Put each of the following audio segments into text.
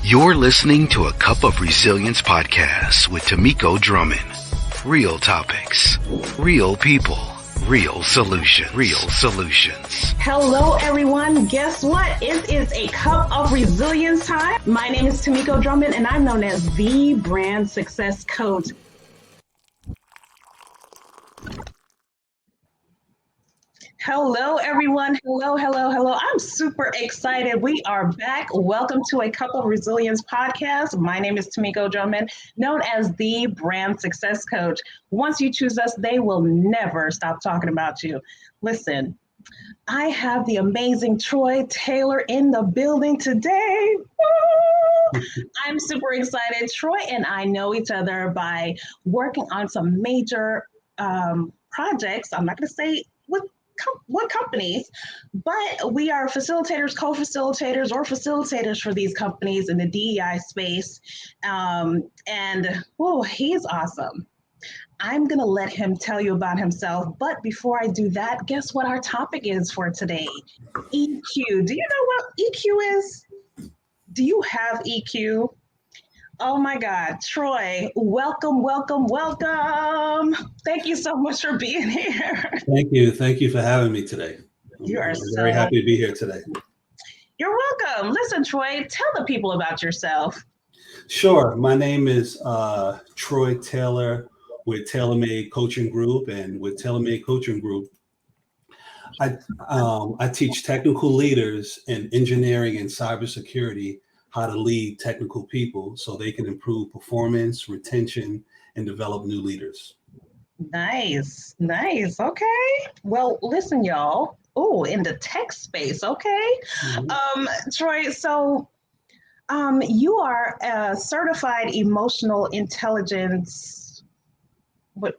You're listening to a Cup of Resilience podcast with Tamiko Drummond. Real topics, real people, real solutions. Hello, everyone. Guess what? It is a Cup of Resilience time. My name is Tamiko Drummond, and I'm known as the Brand Success Coach. Hello, everyone. Hello. I'm super excited. We are back. Welcome to a Cup of Resilience podcast. My name is Tamiko Drummond, known as the Brand Success Coach. Once you choose us, they will never stop talking about you. Listen, I have the amazing Troy Taylor in the building today. Woo! I'm super excited. Troy and I know each other by working on some major projects. I'm not going to say what companies, but we are facilitators, co-facilitators, or facilitators for these companies in the DEI space. He's awesome. I'm going to let him tell you about himself. But before I do that, guess what our topic is for today? EQ. Do you know what EQ is? Do you have EQ? Oh my God, Troy, welcome. Thank you so much for being here. Thank you for having me today. I'm very happy to be here today. You're welcome. Listen, Troy, tell the people about yourself. Sure. My name is Troy Taylor with TaylorMade Coaching Group, and with TaylorMade Coaching Group, I teach technical leaders in engineering and cybersecurity how to lead technical people so they can improve performance, retention, and develop new leaders. Nice. Okay. Well, listen, y'all. Oh, in the tech space. Okay. Mm-hmm. Troy, so you are a certified emotional intelligence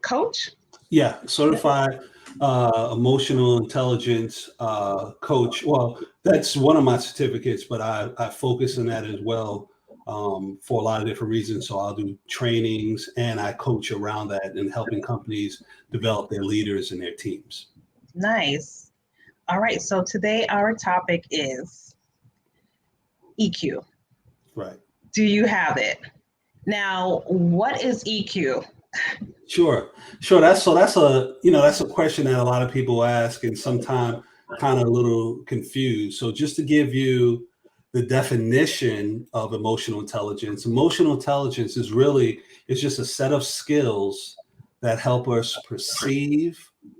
coach? Yeah, certified emotional intelligence coach. Well, that's one of my certificates, but I focus on that as well for a lot of different reasons. So I'll do trainings and I coach around that and helping companies develop their leaders and their teams. Nice. All right. So today our topic is EQ. Right. Do you have it? Now, what is EQ? Sure. That's a question that a lot of people ask and sometimes kind of a little confused. So just to give you the definition of emotional intelligence is just a set of skills that help us perceive,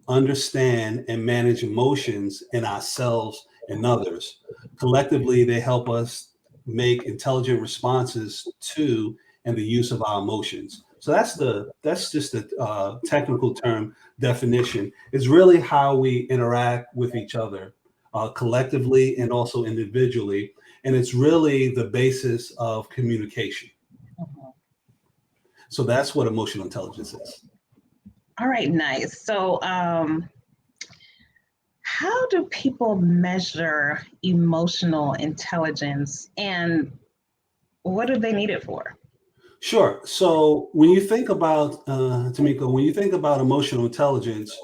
understand, and manage emotions in ourselves and others. Collectively, they help us make intelligent responses to and the use of our emotions. So that's just a technical term definition. It's really how we interact with each other collectively and also individually. And it's really the basis of communication. Mm-hmm. So that's what emotional intelligence is. All right, nice. So how do people measure emotional intelligence and what do they need it for? Sure. So when you think about, Tamiko, when you think about emotional intelligence,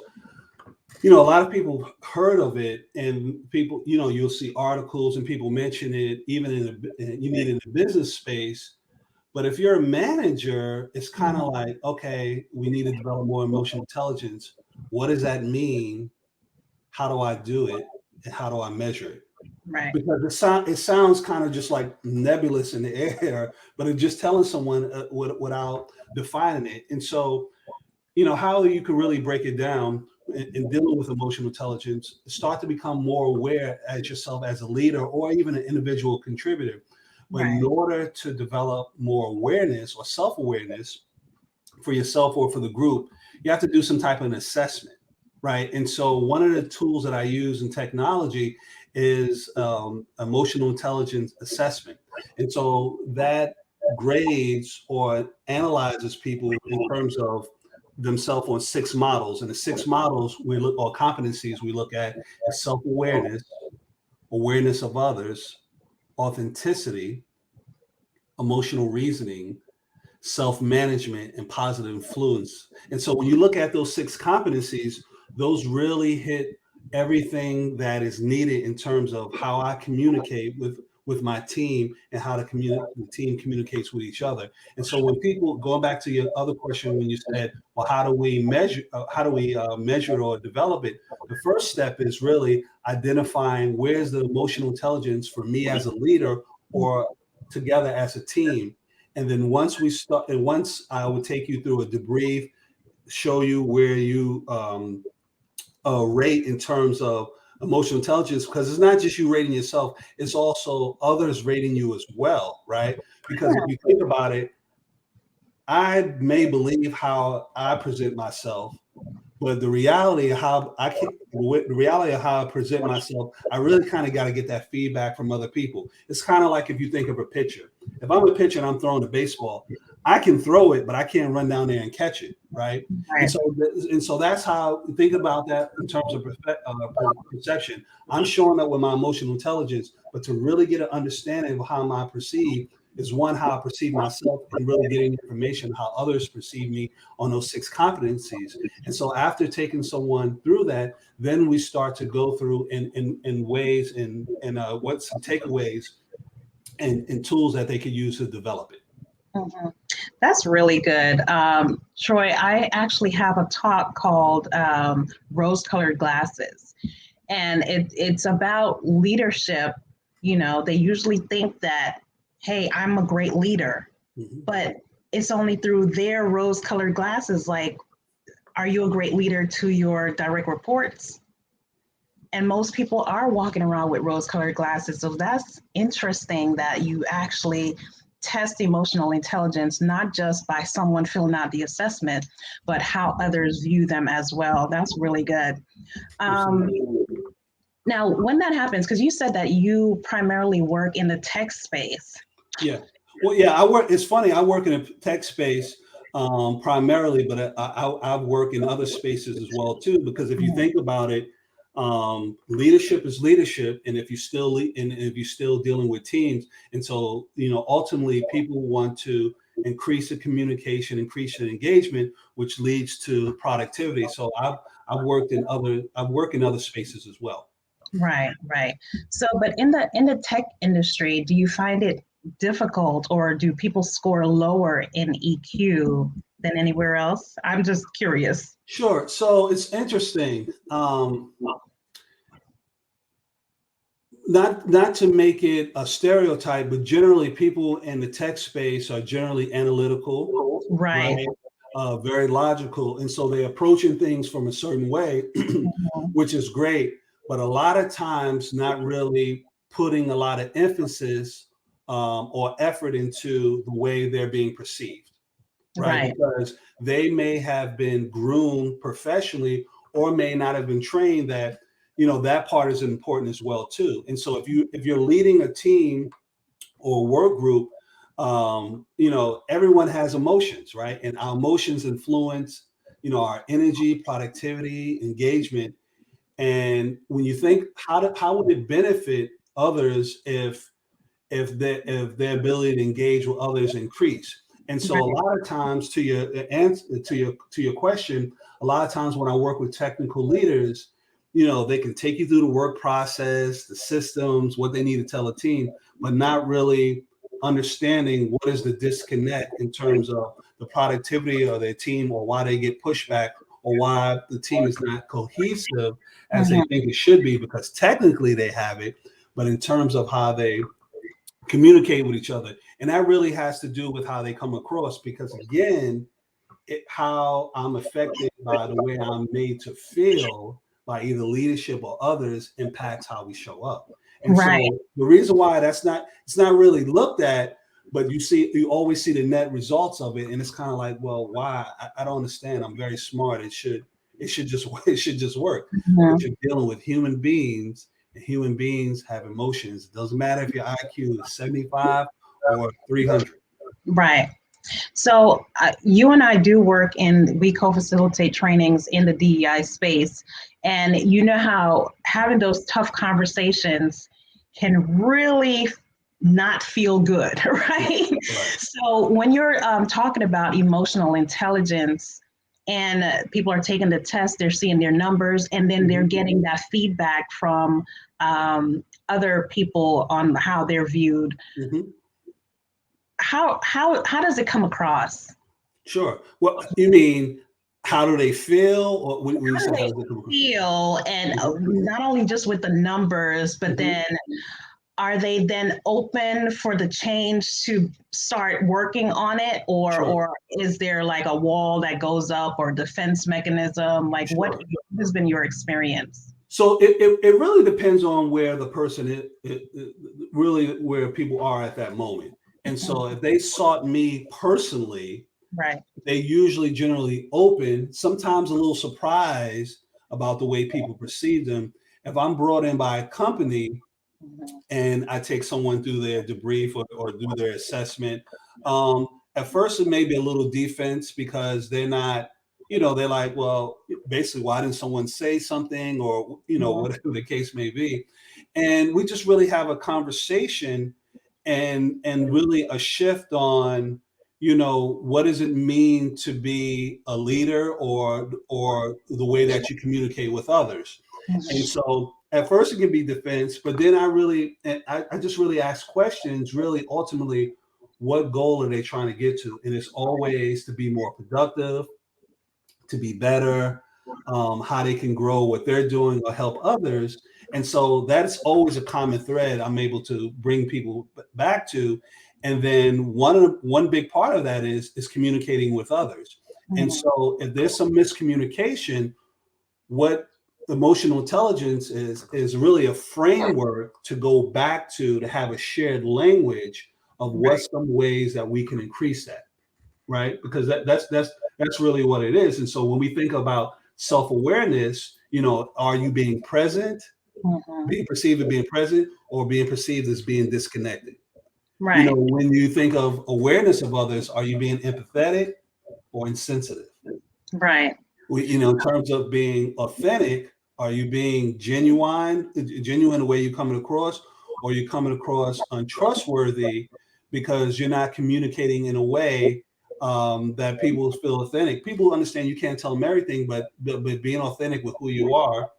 a lot of people heard of it and people, you'll see articles and people mention it even in the business space. But if you're a manager, it's kind of like, okay, we need to develop more emotional intelligence. What does that mean? How do I do it? And how do I measure it? Right. Because it sounds kind of just like nebulous in the air, but it's just telling someone without defining it. And so, how you can really break it down in dealing with emotional intelligence, start to become more aware as yourself as a leader or even an individual contributor. But right. In order to develop more awareness or self-awareness for yourself or for the group, you have to do some type of an assessment, right? And so one of the tools that I use in technology is emotional intelligence assessment. And so that grades or analyzes people in terms of themselves on 6 models. And the 6 models competencies we look at is self-awareness, awareness of others, authenticity, emotional reasoning, self-management, and positive influence. And so when you look at those 6 competencies, those really hit everything that is needed in terms of how I communicate with with my team and how the team communicates with each other. And so when people, going back to your other question, when you said, well, how do we measure or develop it? The first step is really identifying where's the emotional intelligence for me as a leader or together as a team. And then once I would take you through a debrief, show you where you rate in terms of emotional intelligence, because it's not just you rating yourself, it's also others rating you as well, right? Because if you think about it, I may believe how I present myself, but the reality of how I present myself, I really kind of got to get that feedback from other people. It's kind of like if you think of a pitcher. If I'm a pitcher and I'm throwing a baseball, I can throw it, but I can't run down there and catch it, right? Right. And so that's how think about that in terms of perception. I'm showing up with my emotional intelligence, but to really get an understanding of how I perceive is one, how I perceive myself, and really getting information how others perceive me on those 6 competencies. And so after taking someone through that, then we start to go through in ways and what some takeaways and tools that they could use to develop it. Mhm. That's really good. Troy, I actually have a talk called Rose-Colored Glasses, and it's about leadership. You know, they usually think that, hey, I'm a great leader, but it's only through their rose-colored glasses. Like, are you a great leader to your direct reports? And most people are walking around with rose-colored glasses. So that's interesting that you actually test emotional intelligence, not just by someone filling out the assessment, but how others view them as well. That's really good. Now, when that happens, because you said that you primarily work in the tech space. Yeah. Well, yeah, it's funny. I work in a tech space primarily, but I work in other spaces as well too. Because if you think about it, leadership is leadership, and if you're still dealing with teams, and so ultimately people want to increase the communication, increase the engagement, which leads to productivity. So I've worked in other spaces as well. Right, right. So, but in the tech industry, do you find it difficult, or do people score lower in EQ than anywhere else? I'm just curious. Sure. So it's interesting. Not to make it a stereotype, but generally people in the tech space are generally analytical, Right. right? Very logical, and so they're approaching things from a certain way, which is great. But a lot of times, not really putting a lot of emphasis or effort into the way they're being perceived, right? Right. Because they may have been groomed professionally or may not have been trained that that part is important as well too. And so if you're leading a team or work group, everyone has emotions, right? And our emotions influence our energy, productivity, engagement. And when you think how would it benefit others if their ability to engage with others increase? And so a lot of times, to your answer to your question, a lot of times when I work with technical leaders, they can take you through the work process, the systems, what they need to tell a team, but not really understanding what is the disconnect in terms of the productivity of their team, or why they get pushback, or why the team is not cohesive as they think it should be, because technically they have it, but in terms of how they communicate with each other. And that really has to do with how they come across, because again, how I'm affected by the way I'm made to feel by either leadership or others impacts how we show up. And so the reason why it's not really looked at, but you always see the net results of it. And it's kind of like, well, why? I don't understand. I'm very smart. It should just work. But you're dealing with human beings, and human beings have emotions. It doesn't matter if your IQ is 75 or 300. Right. So you and I do work we co-facilitate trainings in the DEI space. And you know how having those tough conversations can really not feel good, right? So when you're talking about emotional intelligence, and people are taking the test, they're seeing their numbers, and then they're getting that feedback from other people on how they're viewed. Mm-hmm. How does it come across? Sure. Well, you mean how do they feel, or when you How do say how they does it come across? feel? And not only just with the numbers, but then are they then open for the change to start working on it, Sure. or is there like a wall that goes up or defense mechanism? Like what Sure. has been your experience? So it really depends on where the person really where people are at that moment. And so if they sought me personally, Right. they usually generally open, sometimes a little surprised about the way people perceive them. If I'm brought in by a company and I take someone through their debrief or do their assessment, at first it may be a little defense because they're not, they're like, well, basically, why didn't someone say something, or whatever the case may be. And we just really have a conversation and really a shift on, what does it mean to be a leader, or the way that you communicate with others. And so at first it can be defense, but then I just really ask questions, really ultimately, what goal are they trying to get to? And it's always to be more productive, to be better, how they can grow what they're doing or help others. And so that's always a common thread I'm able to bring people back to. And then one big part of that is communicating with others. And so if there's some miscommunication, what emotional intelligence is really a framework to go back to have a shared language of what's some ways that we can increase that, right? Because that's really what it is. And so when we think about self-awareness, are you being present, being perceived as being present, or being perceived as being disconnected? Right. When you think of awareness of others, are you being empathetic or insensitive? Right. In terms of being authentic, are you being genuine the way you're coming across, or you're coming across untrustworthy because you're not communicating in a way that people feel authentic? People understand you can't tell them everything, but being authentic with who you are,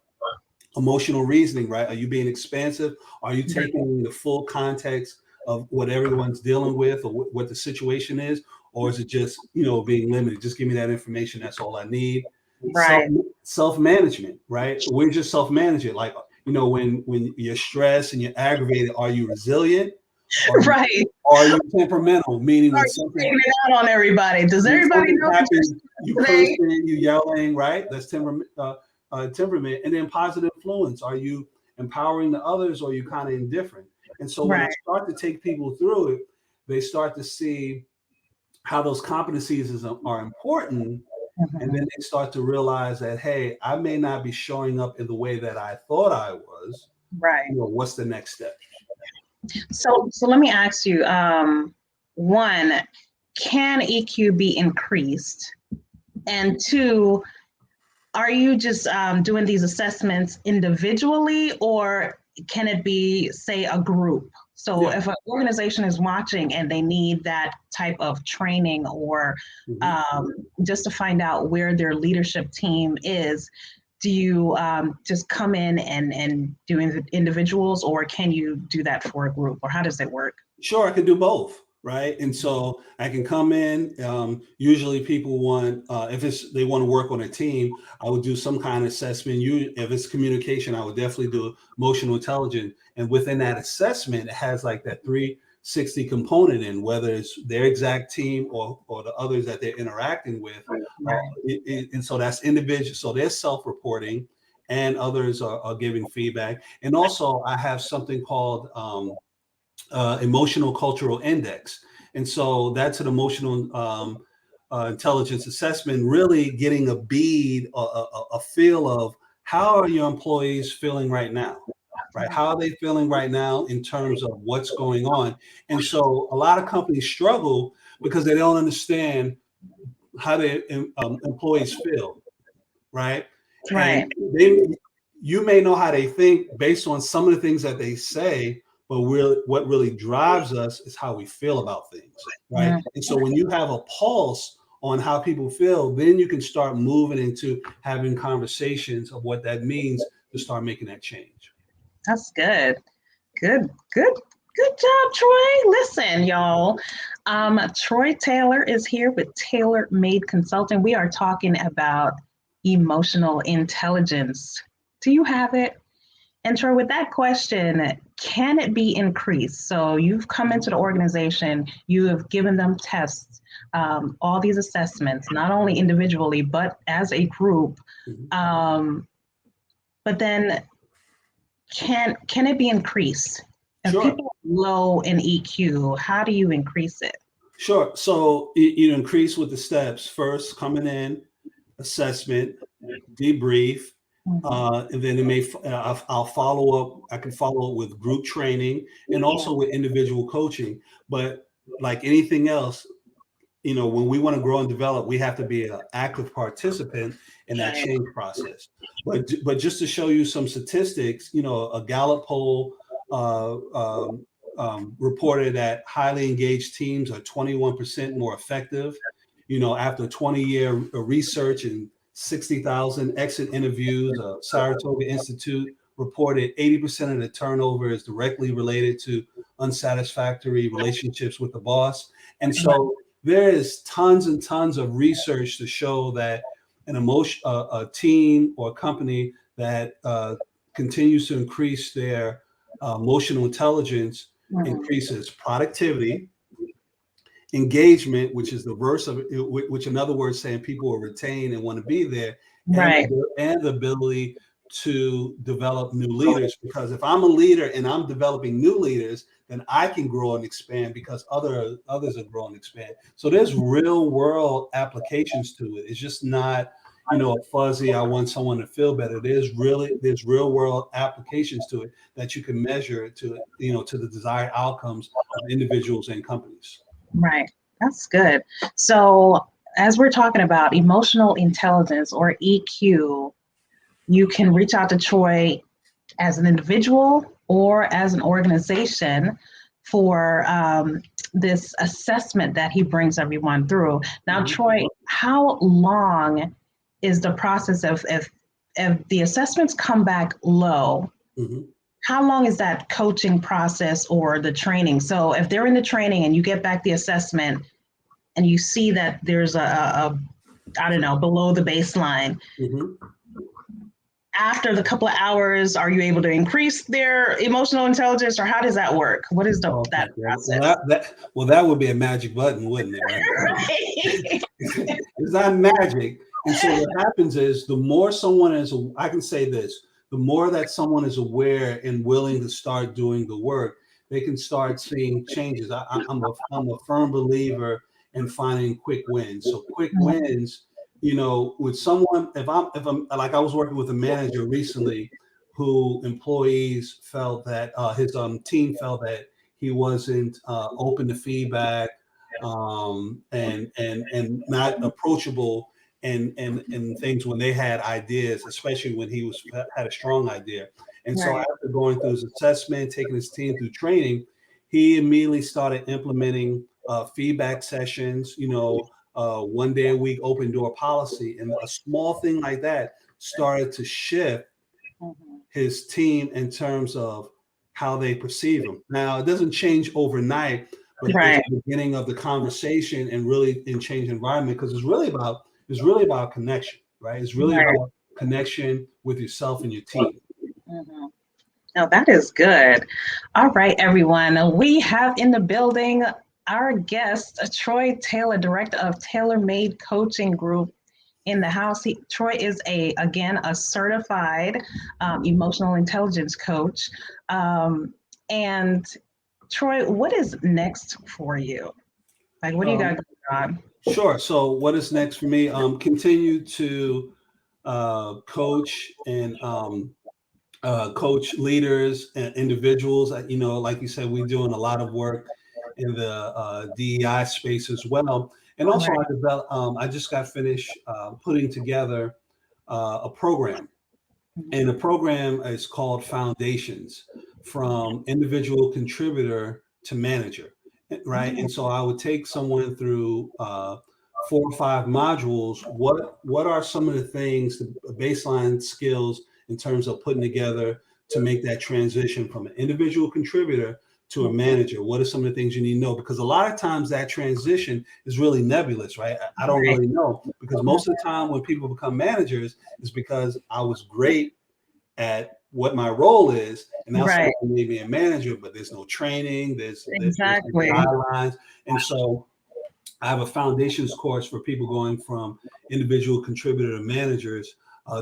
emotional reasoning, right? Are you being expansive? Are you taking the full context of what everyone's dealing with, or what the situation is? Or is it just, being limited? Just give me that information. That's all I need. Right. Self-management, right? We're just self-managing. Like, when you're stressed and you're aggravated, are you resilient? Right. Are you temperamental? Meaning Are when you something taking it out on everybody? Does everybody know happens, you today? cursing, you yelling, right? That's temperament. And then positive influence. Are you empowering the others, or are you kind of indifferent? And so when I start to take people through it, they start to see how those competencies are important. And then they start to realize that, hey, I may not be showing up in the way that I thought I was. Right. What's the next step? So let me ask you, one, can EQ be increased? And two, are you just doing these assessments individually, or can it be, say, a group? So if an organization is watching and they need that type of training, or just to find out where their leadership team is, do you just come in and do individuals, or can you do that for a group, or how does it work? Sure, I can do both, right? And so I can come in. Usually, people want if they want to work on a team, I would do some kind of assessment. If it's communication, I would definitely do emotional intelligence. And within that assessment, it has like that 360 component in, whether it's their exact team or the others that they're interacting with. And so that's individual. So they're self-reporting, and others are giving feedback. And also, I have something called emotional cultural index. And so that's an emotional intelligence assessment, really getting a bead, a feel of how are your employees feeling right now, right? How are they feeling right now in terms of what's going on? And so a lot of companies struggle because they don't understand how their employees feel, right? Right. And you may know how they think based on some of the things that they say, but what really drives us is how we feel about things, right? And so when you have a pulse on how people feel, then you can start moving into having conversations of what that means to start making that change. That's good. Good, good, good job, Troy. Listen, y'all. Troy Taylor is here with Tailor Made Consulting. We are talking about emotional intelligence. Do you have it? And Troy, with that question, can it be increased? So you've come into the organization, you have given them tests, all these assessments, not only individually, but as a group. But then can it be increased? If Sure. people are low in EQ, how do you increase it? Sure. So you increase with the steps. First, coming in, assessment, debrief, and then it may. I'll follow up. I can follow up with group training and also with individual coaching. But like anything else, when we want to grow and develop, we have to be an active participant in that change process. But just to show you some statistics, a Gallup poll reported that highly engaged teams are 21% more effective. After 20-year research and 60,000 exit interviews, Saratoga Institute reported 80% of the turnover is directly related to unsatisfactory relationships with the boss. And so there is tons and tons of research to show that a team or company that continues to increase their emotional intelligence increases productivity, engagement, which is the verse of it, which in other words saying people will retain and want to be there, Right. and the ability to develop new leaders. Because if I'm a leader and I'm developing new leaders, then I can grow and expand because others are growing and expand. So there's real world applications to it. It's just not, a fuzzy, I want someone to feel better. There's real world applications to it that you can measure to the desired outcomes of individuals and companies. Right. That's good. So as we're talking about emotional intelligence or EQ, you can reach out to Troy as an individual or as an organization for this assessment that he brings everyone through. Now, Troy, how long is the process of if the assessments come back low? How long is that coaching process or the training? So if they're in the training and you get back the assessment and you see that there's a I don't know, below the baseline, after the couple of hours, are you able to increase their emotional intelligence, or how does that work? What is that process? That would be a magic button, wouldn't it? Right? It's not magic. And so what happens is the more someone is, I can say this, the more that someone is aware and willing to start doing the work, they can start seeing changes. I'm a firm believer in finding quick wins. So quick wins, with someone, if I'm like, I was working with a manager recently who employees felt that his team felt that he wasn't open to feedback and not approachable and things when they had ideas, especially when he had a strong idea. And so after going through his assessment, taking his team through training, he immediately started implementing feedback sessions, 1 day a week open door policy. And a small thing like that started to shift his team in terms of how they perceive him. Now, it doesn't change overnight, but it's the beginning of the conversation and really in change environment, because it's really about connection, right? It's really about connection with yourself and your team. Now that is good. All right, everyone. We have in the building our guest, Troy Taylor, Director of Tailor Made Coaching Group in the house. Troy is a certified emotional intelligence coach. And Troy, what is next for you? Like, what do you got going on? Sure. So what is next for me? Continue to coach and coach leaders and individuals. Like you said, we're doing a lot of work in the DEI space as well. And also I just got finished putting together a program. And the program is called Foundations, from individual contributor to manager, right? And so I would take someone through 4 or 5 modules, what are some of the things, the baseline skills in terms of putting together to make that transition from an individual contributor to a manager? What are some of the things you need to know? Because a lot of times that transition is really nebulous, right? I don't really know, because most of the time when people become managers is because I was great at what my role is, and that's why I made me a manager, but there's no training, there's no guidelines. And so I have a foundations course for people going from individual contributor to managers,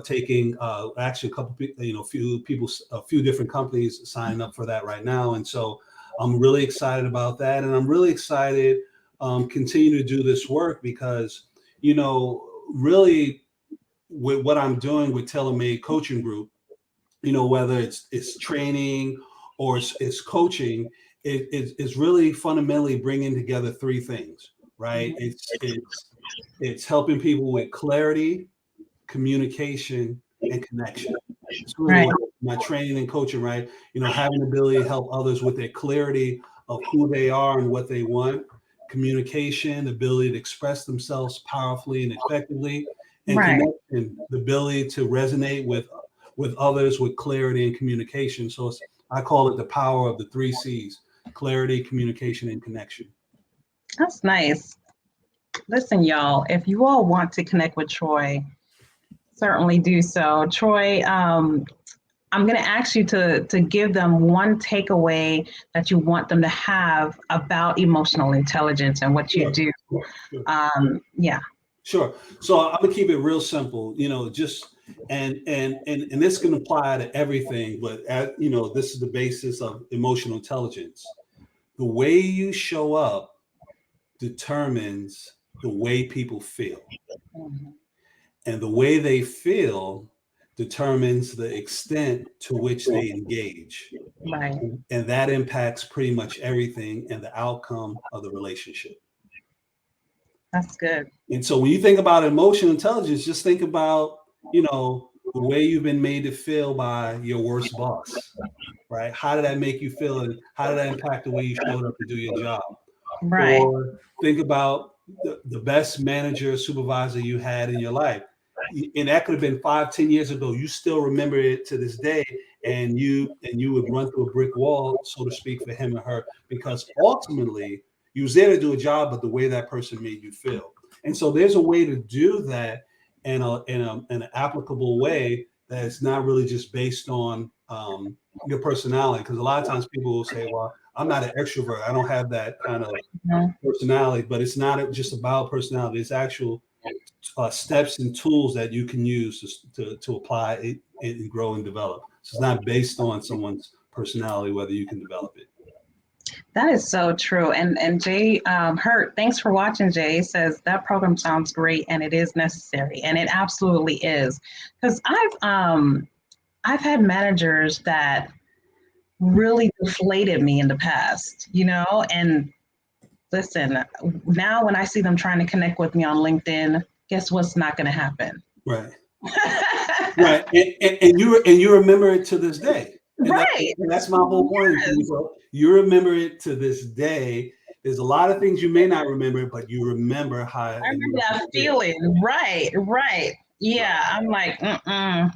taking actually a couple, a few different companies signing up for that right now. And so I'm really excited about that. And I'm really excited continue to do this work because, really with what I'm doing with TaylorMade Coaching Group, whether it's training or it's coaching, it's really fundamentally bringing together 3 things, right? It's helping people with clarity, communication, and connection. It's really what my training and coaching, right? Having the ability to help others with their clarity of who they are and what they want, communication, the ability to express themselves powerfully and effectively, and connection, the ability to resonate with others with clarity and communication. So I call it the power of the 3 C's: clarity, communication, and connection. That's nice. Listen, y'all, if you all want to connect with Troy, certainly do so. Troy, I'm going to ask you to give them one takeaway that you want them to have about emotional intelligence and what you do. Sure. So I'm gonna keep it real simple, just and this can apply to everything, but this is the basis of emotional intelligence. The way you show up determines the way people feel. And the way they feel determines the extent to which they engage. Right. And that impacts pretty much everything and the outcome of the relationship. That's good. And so when you think about emotional intelligence, just think about, the way you've been made to feel by your worst boss, right? How did that make you feel? And how did that impact the way you showed up to do your job? Right. Or think about the best manager or supervisor you had in your life. And that could have been 5-10 years ago. You still remember it to this day, and you would run through a brick wall, so to speak, for him or her, because ultimately you was there to do a job, but the way that person made you feel. And so there's a way to do that in an applicable way that is not really just based on your personality. Because a lot of times people will say, well, I'm not an extrovert, I don't have that kind of personality. But it's not just about personality. It's actual steps and tools that you can use to apply it and grow and develop. So it's not based on someone's personality, whether you can develop it. That is so true. And Jay Hurt, thanks for watching. Jay says that program sounds great and it is necessary, and it absolutely is. Because I've had managers that really deflated me in the past, and listen, now when I see them trying to connect with me on LinkedIn, guess what's not going to happen? Right. Right. And you remember it to this day. And that's my whole point. Yes. You remember it to this day. There's a lot of things you may not remember, but you remember how. I remember that feeling. Right. Yeah, I'm like,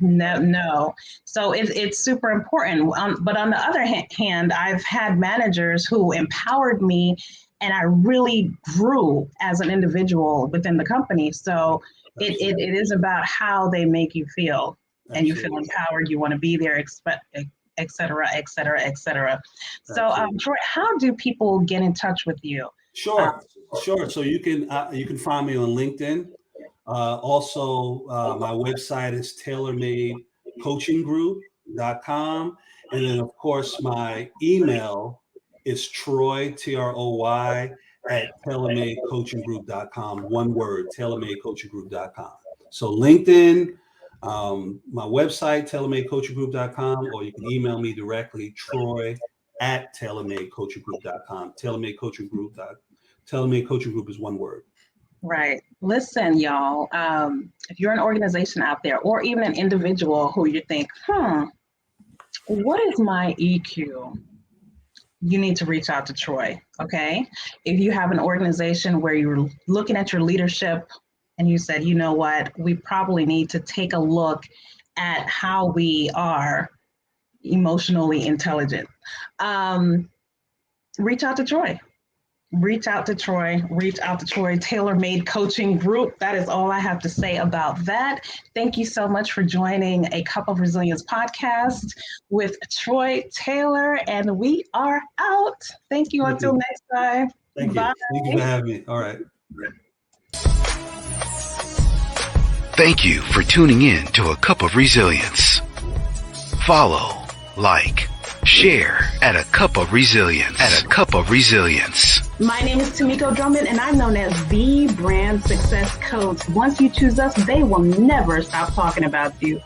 no. So it's super important. But on the other hand, I've had managers who empowered me, and I really grew as an individual within the company. So it is about how they make you feel. Absolutely. And you feel empowered. You want to be there, et cetera, et cetera, et cetera. So, Troy, how do people get in touch with you? Sure. So you can find me on LinkedIn. Also, my website is tailormadecoachinggroup.com. And then, of course, my email is Troy, Troy, at tailormadecoachinggroup.com. One word, tailormadecoachinggroup.com. So LinkedIn, my website, tailormadecoachinggroup.com, or you can email me directly, Troy at tailormadecoachinggroup.com. TailorMade Coaching Group is one word. Right. Listen, y'all, if you're an organization out there, or even an individual who you think, what is my EQ? you need to reach out to Troy, okay? If you have an organization where you're looking at your leadership and you said, you know what, we probably need to take a look at how we are emotionally intelligent. Reach out to Troy. Reach out to Troy. Reach out to Troy. Tailor-made coaching group. That is all I have to say about that. Thank you so much for joining a Cup of Resilience podcast with Troy Taylor, and we are out. Thank you. Until next time. Thank you. Bye. Thank you for having me. All right. Thank you for tuning in to A Cup of Resilience. Follow, like, share at A Cup of Resilience. At A Cup of Resilience. My name is Tamiko Drummond, and I'm known as the brand success coach. Once you choose us, they will never stop talking about you.